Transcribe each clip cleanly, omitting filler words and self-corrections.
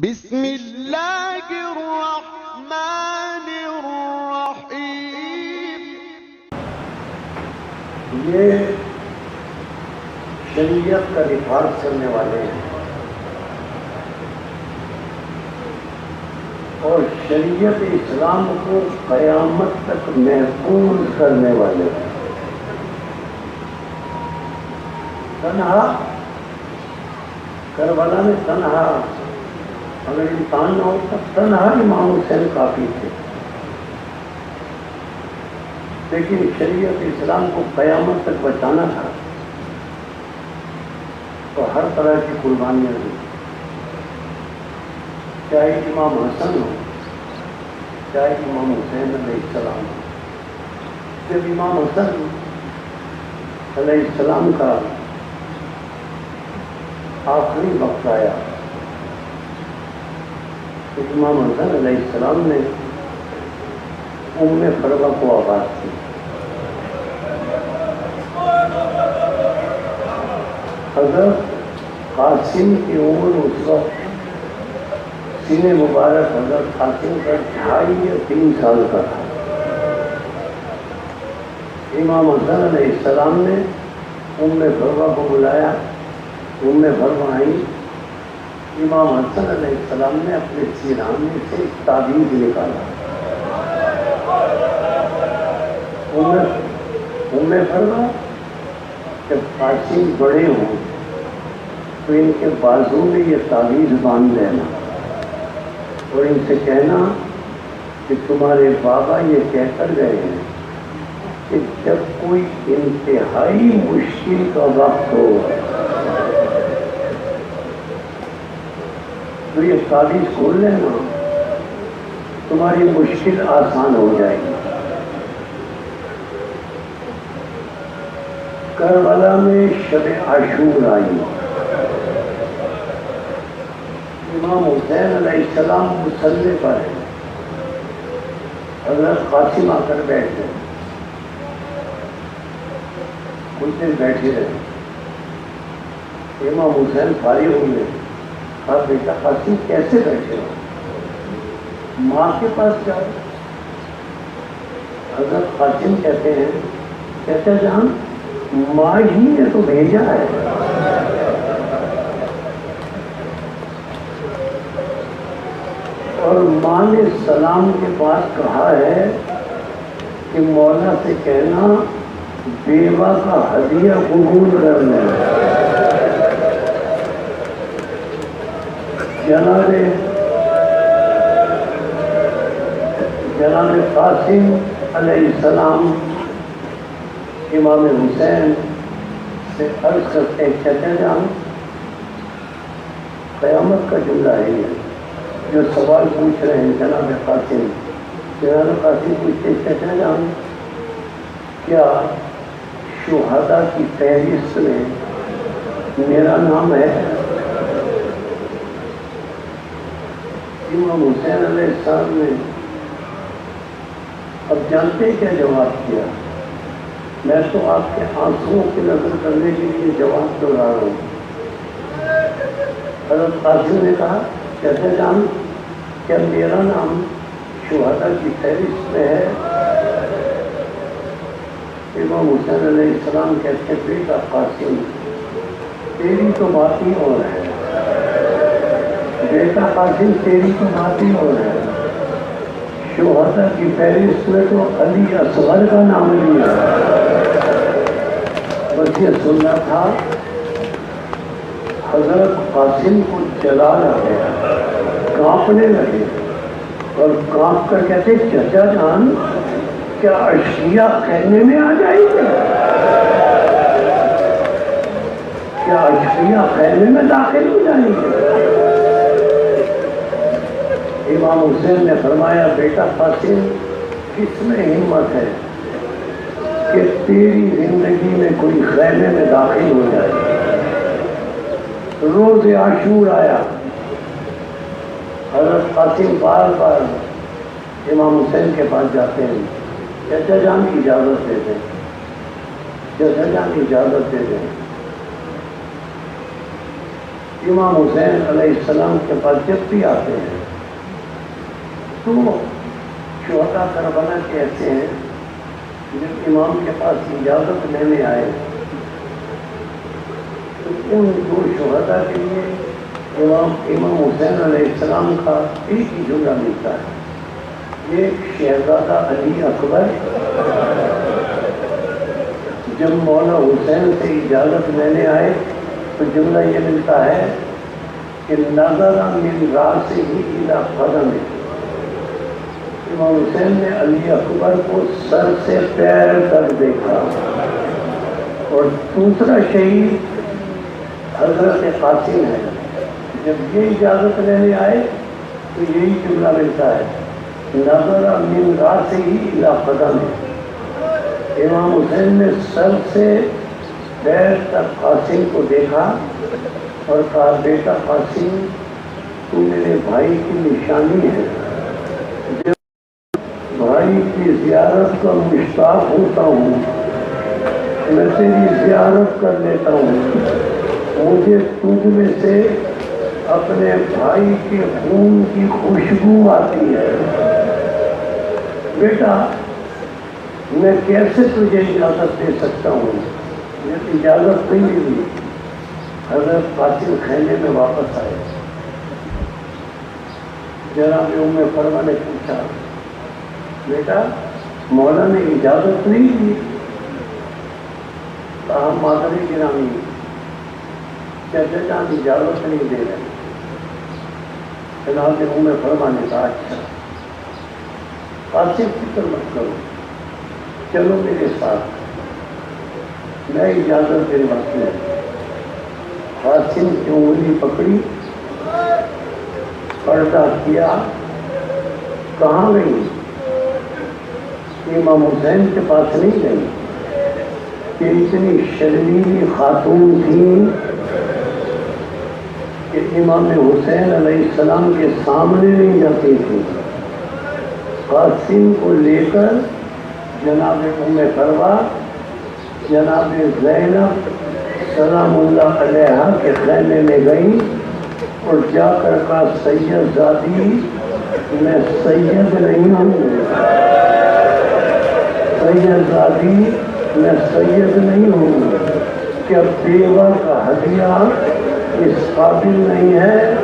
بسم اللہ الرحمن الرحیم۔ یہ شریعت کا دفاع کرنے والے ہیں اور شریعت اسلام کو قیامت تک محفوظ کرنے والے ہیں۔ تنہا کربلا میں تنہا اگر انسان نہ ہو تب تنہا امام حسین کافی تھے، لیکن شریعت اسلام کو قیامت تک بچانا تھا تو ہر طرح کی قربانیاں دی، چاہے امام حسن ہو چاہے امام حسین علیہ السلام ہو۔ جب امام حسن علیہ السلام کا آخری وقت آیا تو امام حسن علیہ السلام نے ام فروا کو آواز کی۔ حضرت قاسم کی عمر اس وقت سینہ مبارک حضرت قاسم کا 2.5 یا 3 سال کا تھا۔ امام حسن علیہ السلام نے ام فروا کو بلایا، ام فروا آئی، امام حسن علیہ السلام نے اپنے سیرانے سے ایک تعویذ نکالا۔ ام فروا جب قاسم بڑے ہوں تو ان کے بازو میں یہ تعویذ باندھ دینا اور ان سے کہنا کہ تمہارے بابا یہ کہہ کر گئے ہیں کہ جب کوئی انتہائی مشکل کا وقت ہو تو یہ تعویذ کھول لینا، تمہاری مشکل آسان ہو جائے گی۔ کربلا میں شب عاشور آئی، امام حسین علیہ السلام مصلی پر ہیں، حضرت قاسم آ کر بیٹھ گئے، کچھ دن بیٹھے رہے، امام حسین فارغ ہوئے، کہا بیٹا قاسم کیسے بیٹھے ہو، ماں کے پاس جاؤ۔ حضرت قاسم کہتے ہیں چچا جان ماں ہی نے تو بھیجا ہے۔ اور ماں نے سلام کے بعد کہا ہے کہ مولا سے کہنا بیوہ کا ہدیہ قبول کر لیں۔ جناب قاسم علیہ السلام امام حسین سے عرض کرتے ہیں چچا جان قیامت کا جملہ ہے یہ جو سوال پوچھ رہے ہیں جناب قاسم پوچھتے چچا جان کیا شہداء کی فہرست میں میرا نام ہے؟ امام حسین علیہ السلام نے اب جانتے کیا جواب کیا؟ میں تو آپ کے آنسوؤں کی نظر کرنے کے لیے جواب دہرا رہا ہوں۔ حضرت قاسم نے کہا چچا جان کیا میرا نام شہداء کی فہرست میں ہے؟ امام حسین علیہ السلام کہتے ہیں بیٹا قاسم تیری تو بات ہی اور ہے، بیٹا قاسم تیری تو بات ہی اور ہے، شہداء کی فہرست میں تو علی اصغر کا نام لیا، بس یہ سننا تھا۔ حضرت قاسم کو جلال آ گیا، کانپنے لگے اور کانپ کر کہتے چچا جان کیا اشیاء خیمے میں آ جائیں گے؟ کیا اشیاء خیمے میں داخل ہو جائیں گے؟ امام حسین نے فرمایا بیٹا قاسم کس میں ہمت ہے کہ تیری زندگی میں کوئی خیمے میں داخل ہو جائے؟ روز عاشور آیا، حضرت قاسم بار بار امام حسین کے پاس جاتے ہیں، چچا جان کی اجازت دے دیں، چچا جان کی اجازت دے دیں۔ امام حسین علیہ السلام کے پاس جب بھی آتے ہیں تو شہداء کربلا کہتے ہیں جب امام کے پاس اجازت لینے آئے تو ان دو شہداء کے لیے امام حسین علیہ السلام کا ایک ہی جملہ ملتا ہے، ایک شہزادہ علی اکبر جب مولا حسین سے اجازت لینے آئے تو جملہ یہ ملتا ہے کہ نظر من راس ہی الی قدم، امام حسین نے علی اکبر کو سر سے پیر تک دیکھا۔ اور دوسرا شہید حضرت قاسم ہے، جب یہ اجازت لینے آئے تو یہی جملہ ملتا ہے، نظر من راس ہی الی قدم، امام حسین نے سر سے پیر تک قاسم کو دیکھا اور کہا بیٹا قاسم تو میرے بھائی کی نشانی ہے، جب بھائی کی زیارت کا مشتاق ہوتا ہوں میں تیری زیارت کر لیتا ہوں، مجھے تجھ میں سے اپنے بھائی کے خون کی خوشبو آتی ہے، بیٹا میں کیسے تجھے اجازت دے سکتا ہوں، مجھے اجازت نہیں ملی۔ حضرت قاسم خیمے میں واپس آئے، جناب ام فرما نے پوچھا بیٹا مولا نے اجازت نہیں دی؟ کہا مادری گرامی چچا جان اجازت نہیں دے رہے۔ جناب ام فرما نے کہا اچھا قاسم فکر مت کرو، چلو میرے ساتھ، میں اجازت دلواتی ہوں۔ قاسم کی انگلی پکڑی، پردہ کیا، کہاں گئی؟ امام حسین کے پاس نہیں گئی کہ اتنی شرمیلی خاتون تھی کہ امام حسین علیہ السلام کے سامنے نہیں جاتی تھی۔ قاسم کو لے کر جناب ام فروا، جناب زینب سلام اللہ علیہا کے خیمے میں گئی اور جا کر کہا سید زادی میں سید نہیں ہوں، سید زادی میں سید نہیں ہوں، کیا بیوہ کا ہدیہ اس قابل نہیں ہے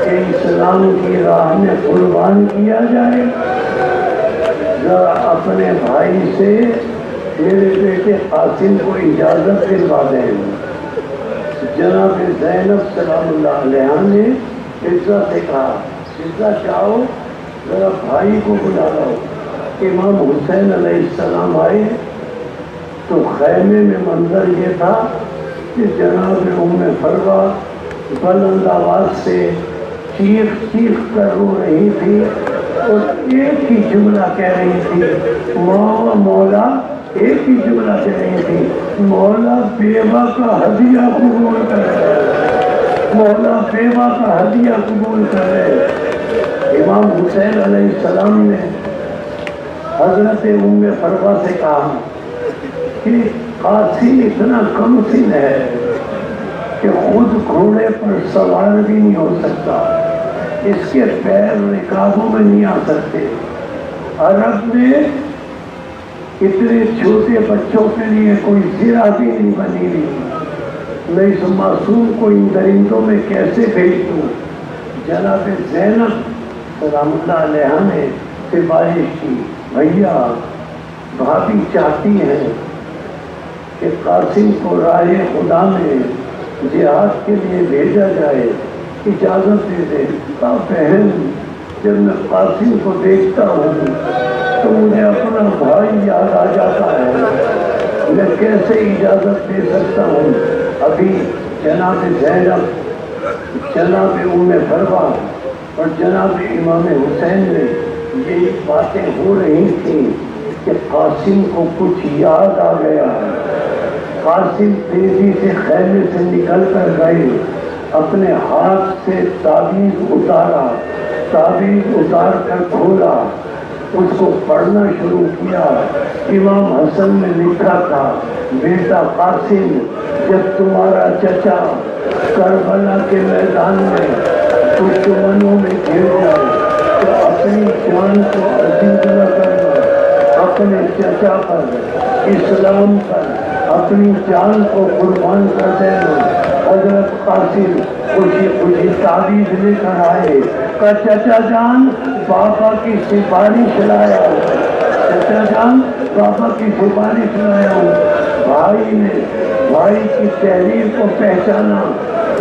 کہ اسلام کی راہ میں قربان کیا جائے؟ ذرا اپنے بھائی سے میرے بیٹے قاسم کو اجازت دلوا دیں۔ جناب زینب سلام اللہ علیہ نے عزت سے کہا عزت جاؤ ذرا بھائی کو بلا لاؤ۔ امام حسین علیہ السلام آئے تو خیمے میں منظر یہ تھا کہ جناب ام فروا بلند آواز سے چیخ چیخ کر رو رہی تھی اور ایک ہی جملہ کہہ رہی تھی مولا، ایک ہی جملہ کہہ رہی تھی مولا بیوہ کا ہدیہ قبول کرے، مولا بیوہ کا ہدیہ قبول کرے۔ امام حسین علیہ السلام نے حضرت ام فروا سے کہا کہ قاسم اتنا کم سن ہے کہ خود گھوڑے پر سوار بھی نہیں ہو سکتا، اس کے پیر رکابوں میں نہیں آ سکتے۔ عرب میں اتنے چھوٹے بچوں کے لیے کوئی زرہ بھی نہیں بنی ہوئی، میں اس معصوم کو ان درندوں میں کیسے بھیج دوں؟ جناب زینب سلام اللہ علیہ نے سفارش کی بھیا بھابھی چاہتی ہیں کہ قاسم کو راہ خدا میں جہاد کے لیے بھیجا جائے، اجازت دے دے۔ کہا بہن جب میں قاسم کو دیکھتا ہوں تو مجھے اپنا بھائی یاد آ جاتا ہے، میں کیسے اجازت دے سکتا ہوں؟ ابھی جناب زینب، جناب ام فروا اور جناب امام حسین نے یہ باتیں ہو رہی تھیں کہ قاسم کو کچھ یاد آ گیا۔ قاسم تیزی سے خیمے سے نکل کر گئے، اپنے ہاتھ سے تعویذ اتارا، تعویذ اتار کر کھولا اس کو پڑھنا شروع کیا. امام حسن نے لکھا تھا بیٹا قاسم جب تمہارا چچا کربلا کے میدان میں دشمنوں میں گھر جائے تو اپنی جان کو عزیز نہ کرنا, اپنے چچا پر اسلام پر اپنی جان کو قربان کر دینا. حضرت قاسم خوشی خوشی تعویذ لے کر آئے کہ چچا جان بابا کی سفارش لایا ہوں, چچا جان بابا کی سفارش لایا ہوں. بھائی نے بھائی کی تحریر کو پہچانا.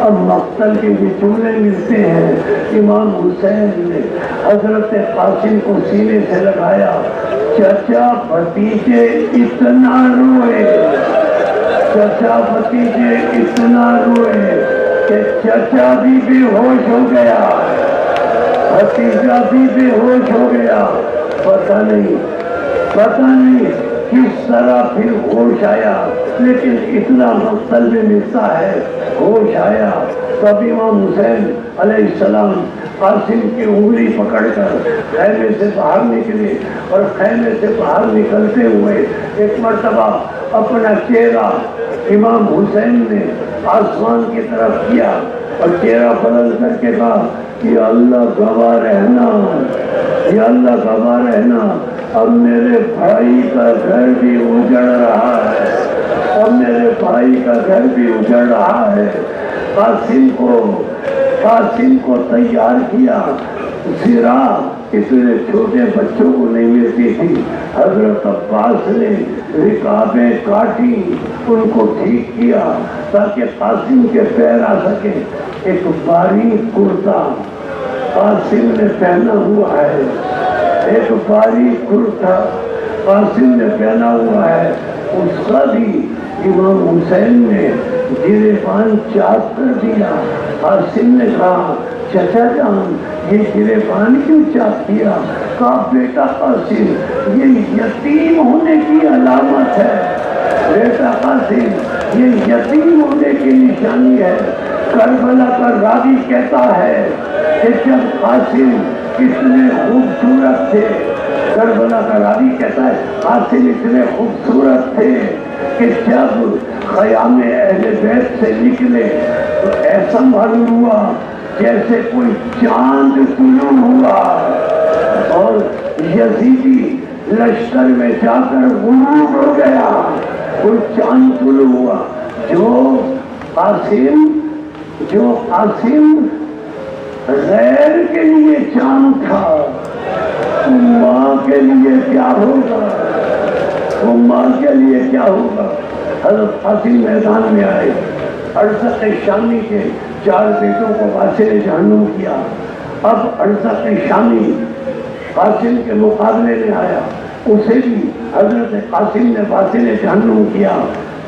اب مقتل کے بچولے ملتے ہیں. امام حسین نے حضرت قاسم کو سینے سے لگایا. چچا بھتیجے اتنا روئے, چچا بھتیجے اتنا روئے کہ چچا بھی بے ہوش ہو گیا, بھتیجا بھی بے ہوش ہو گیا. پتہ نہیں کس طرح پھر ہوش آیا, لیکن اتنا مقتل میں ملتا ہے ہوش آیا. تب امام حسین علیہ السلام قاسم کی انگلی پکڑ کر خیمے سے باہر نکلے, اور خیمے سے باہر نکلتے ہوئے ایک مرتبہ اپنا چہرہ امام حسین نے آسمان کی طرف کیا اور چہرہ بدل کر کے کہا یا اللہ گواہ رہنا, یا اللہ گواہ رہنا, اب میرے بھائی کا گھر بھی اجڑ رہا ہے, اب میرے بھائی کا گھر بھی اجڑ رہا ہے. قاسم کو تیار کیا. زرا اتنے چھوٹے بچوں کو نہیں ملتی تھی. حضرت عباس نے رکابیں کاٹی, ان کو ٹھیک کیا تاکہ قاسم کے پیر آ سکے. ایک باریک کرتا قاسم نے پہنا ہوا ہے, ایک باریک کرتا قاسم نے پہنا ہوا ہے. اس کا بھی امام حسین نے گریبان چاک کر دیا. قاسم نے کہا چچا جان یہ گریبان کیوں چاک کیا؟ کہا بیٹا قاسم یہ یتیم ہونے کی علامت ہے, بیٹا قاسم یہ یتیم ہونے کی نشانی ہے. کربلا کا راوی کہتا ہے کہ جب قاسم اتنے خوبصورت تھے, کربلا کا راوی کہتا ہے قاسم اتنے خوبصورت تھے کہ جب خیام اہل بیت سے نکلے تو ایسا معلوم ہوا جیسے کوئی چاند طلوع ہوا, اور یزیدی لشکر میں جا کر غروب ہو گیا, کوئی چاند طلوع ہوا. جو قاسم غیر کے لیے چاند تھا, ماں کے لیے کیا ہوگا, وہ ماں کے لیے کیا ہوگا. حضرت قاسم میدان میں آئے. ارسط شامی کے 4 بیٹوں کو واسل جہنم کیا. اب ارسط شامی قاسم کے مقابلے میں آیا, اسے بھی حضرت قاسم نے واسل جہنم کیا.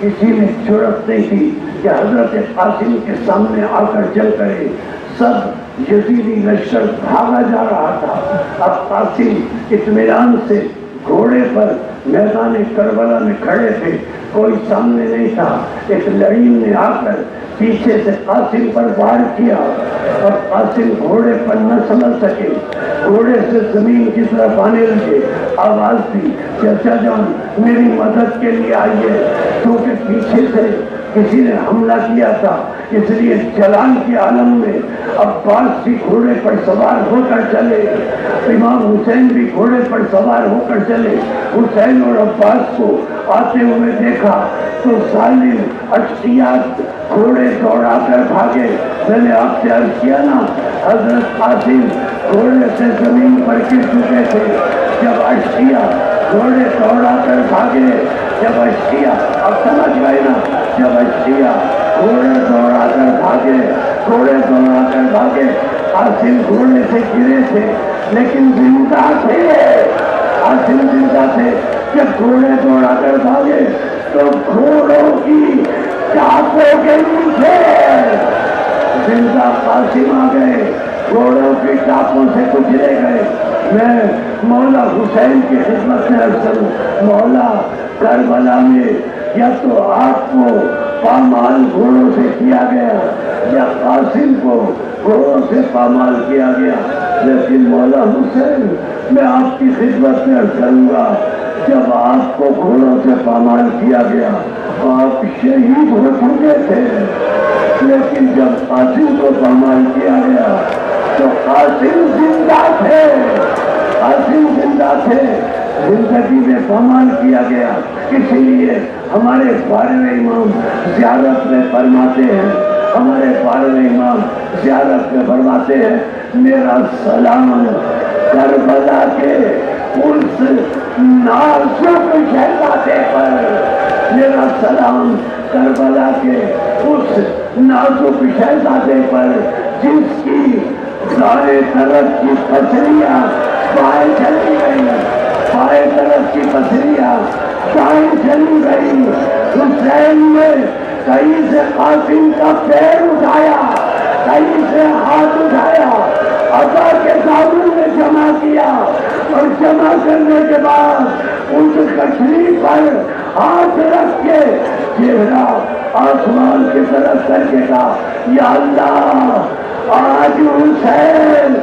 کسی میں جرأت نہیں تھی کہ حضرت قاسم کے سامنے آ کر جل کرے. سب یزیدی لشکر بھاگا جا رہا تھا. اب قاسم اطمینان سے گھوڑے پر میدان کربلا میں کھڑے تھے, کوئی سامنے نہیں تھا. ایک لڑین نے آ کر پیچھے سے قاسم پر وار کیا اور قاسم گھوڑے پر نہ سمجھ سکے, گھوڑے سے زمین کی طرف آنے لگے. آواز دی چچا جان میری مدد کے لیے آئیے, کیونکہ پیچھے سے کسی نے حملہ کیا تھا, اس لیے جلال کے عالم میں عباس بھی گھوڑے پر سوار ہو کر چلے, امام حسین بھی گھوڑے پر سوار ہو کر چلے. حسین اور عباس کو آتے ہوئے دیکھا تو ظالم اشتیاق گھوڑے دوڑا کر بھاگے. میں نے آپ سے عرض کیا نا حضرت قاسم گھوڑے سے زمین پر گر چکے تھے. جب اشتیاق گھوڑے دوڑا کر بھاگے, جب اشتیاق اب سمجھ گئے نا, جب اشتیاق گھوڑے دوڑا کر بھاگے, گھوڑے دوڑا کر بھاگے, قاسم گھوڑے سے گرے تھے لیکن زندہ تھے, قاسم زندہ تھے. جب گھوڑے دوڑا کر بھاگے تو گھوڑوں کی چاقوں کے نیچے زندہ قاسم آ گئے, گھوڑوں کی چاقوں سے کچلے گئے. میں مولا حسین کی خدمت میں عرض کروں, مولا کربلا میں یا تو آپ کو پامال گھوڑوں سے کیا گیا یا قاسم کو گھوڑوں سے پامال کیا گیا. لیکن مولا حسین میں آپ کی خدمت میں عرض کروں گا جب آپ کو گھوڑوں سے پامال کیا گیا آپ شہید ہو چکے تھے, لیکن جب قاسم کو پامال کیا گیا تو قاسم زندہ تھے, قاسم زندہ تھے, زندگی میں پامال کیا گیا. اسی لیے ہمارے فارغ امام زیارت میں فرماتے ہیں, ہمارے فارغ امام زیارت میں فرماتے ہیں میرا سلام کربلا کے اس نازک شہزادے پر, میرا سلام کربلا کے اس نازک شہزادے پر جس کی دائیں طرف کی پسلیاں بائیں چلی گئی, بائیں طرف کی پسلیاں دائیں چلی گئی. حسین نے کہیں سے قاسم کا پیر اٹھایا, کہیں سے ہاتھ اٹھایا, عطا کے دامن میں جمع کیا اور جمع کرنے کے بعد اس کچھلی پر ہاتھ رکھ کے چہرہ آسمان کی طرف کر کے کہا یا اللہ آج حسین